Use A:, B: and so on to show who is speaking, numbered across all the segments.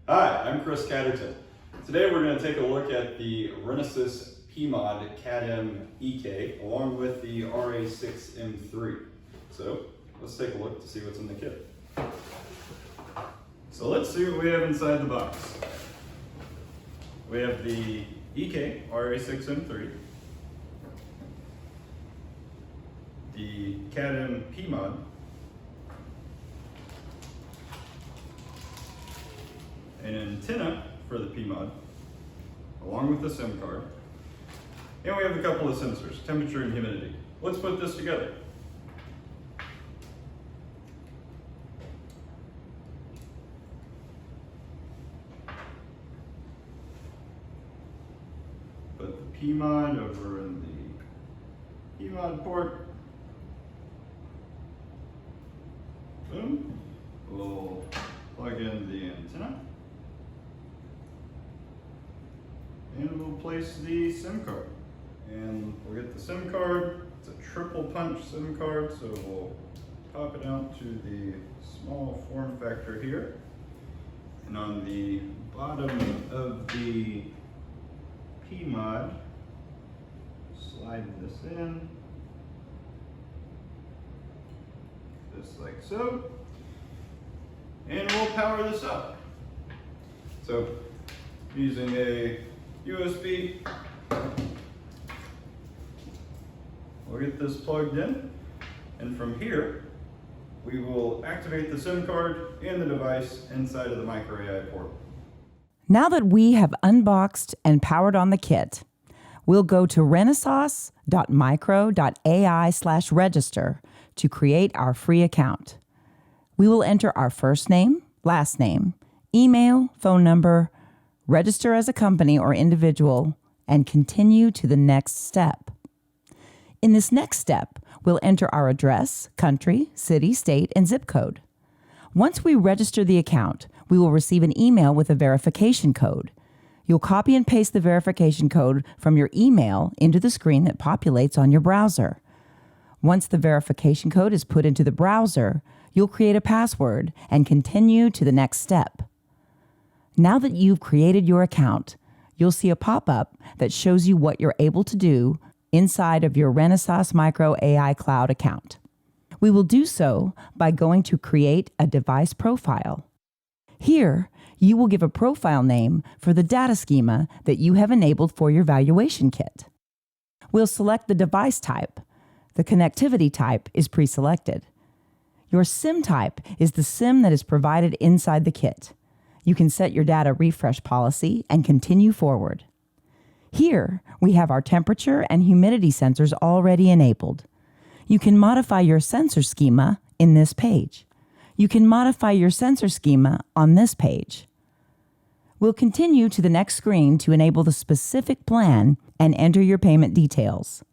A: Hi, I'm Chris Catterton. Today we're going to take a look at the Renesas PMOD CAD-M EK along with the RA6M3. So let's take a look to see what's in the kit. So let's see what we have inside the box. We have the EK RA6M3, the CAD-M PMOD, an antenna for the PMOD, along with the SIM card, and we have a couple of sensors, temperature and humidity. Let's put this together. Put the PMOD over in the PMOD port. Boom. We'll plug in the antenna. And we'll place the SIM card. And we'll get the SIM card. It's a triple punch SIM card, so we'll pop it out to the small form factor here. And on the bottom of the PMOD, slide this in, just like so. And we'll power this up. So using a USB, we'll get this plugged in, and from here we will activate the SIM card and the device inside of the MicroAI port.
B: Now that we have unboxed and powered on the kit, we'll go to renesas.micro.ai/register to create our free account. We will enter our first name, last name, email, phone number, register as a company or individual, and continue to the next step. In this next step, we'll enter our address, country, city, state, and zip code. Once we register the account, we will receive an email with a verification code. You'll copy and paste the verification code from your email into the screen that populates on your browser. Once the verification code is put into the browser, you'll create a password and continue to the next step. Now that you've created your account, you'll see a pop-up that shows you what you're able to do inside of your Renesas MicroAI Cloud account. We will do so by going to Create a Device Profile. Here, you will give a profile name for the data schema that you have enabled for your valuation kit. We'll select the device type. The connectivity type is pre-selected. Your SIM type is the SIM that is provided inside the kit. You can set your data refresh policy and continue forward. Here, we have our temperature and humidity sensors already enabled. You can modify your sensor schema in this page. You can modify your sensor schema on this page. We'll continue to the next screen to enable the specific plan and enter your payment details.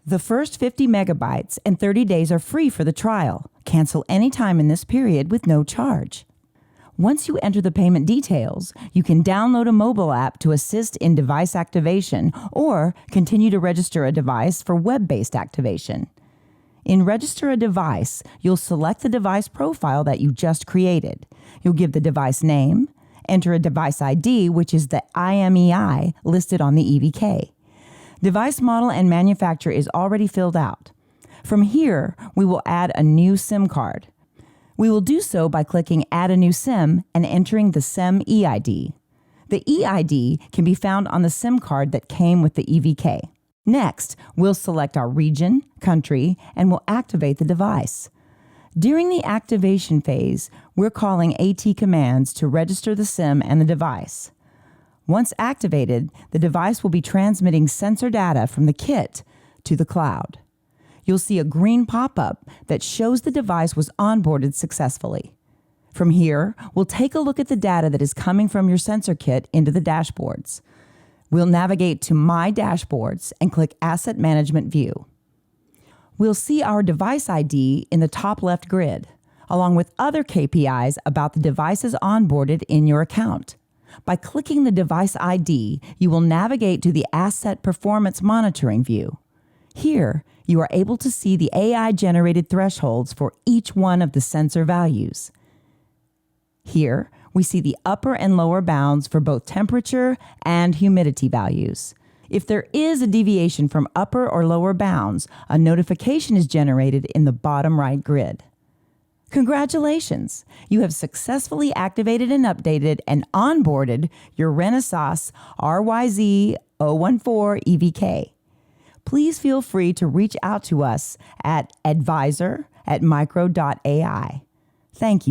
B: The first 50 megabytes and 30 days are free for the trial. Cancel anytime in this period with no charge. Once you enter the payment details, you can download a mobile app to assist in device activation or continue to register a device for web-based activation. In Register a Device, you'll select the device profile that you just created. You'll give the device name, enter a device ID, which is the IMEI listed on the EVK. Device model and manufacturer is already filled out. From here, we will add a new SIM card. We will do so by clicking Add a new SIM and entering the SIM EID. The EID can be found on the SIM card that came with the EVK. Next, we'll select our region, country, and we'll activate the device. During the activation phase, we're calling AT commands to register the SIM and the device. Once activated, the device will be transmitting sensor data from the kit to the cloud. You'll see a green pop-up that shows the device was onboarded successfully. From here, we'll take a look at the data that is coming from your sensor kit into the dashboards. We'll navigate to My Dashboards and click Asset Management View. We'll see our device ID in the top left grid, along with other KPIs about the devices onboarded in your account. By clicking the device ID, you will navigate to the Asset Performance Monitoring view. Here, you are able to see the AI-generated thresholds for each one of the sensor values. Here, We see the upper and lower bounds for both temperature and humidity values. If there is a deviation from upper or lower bounds, a notification is generated in the bottom right grid. Congratulations! You have successfully activated and updated and onboarded your Renesas RYZ014 EVK. Please feel free to reach out to us at advisor@micro.ai. Thank you.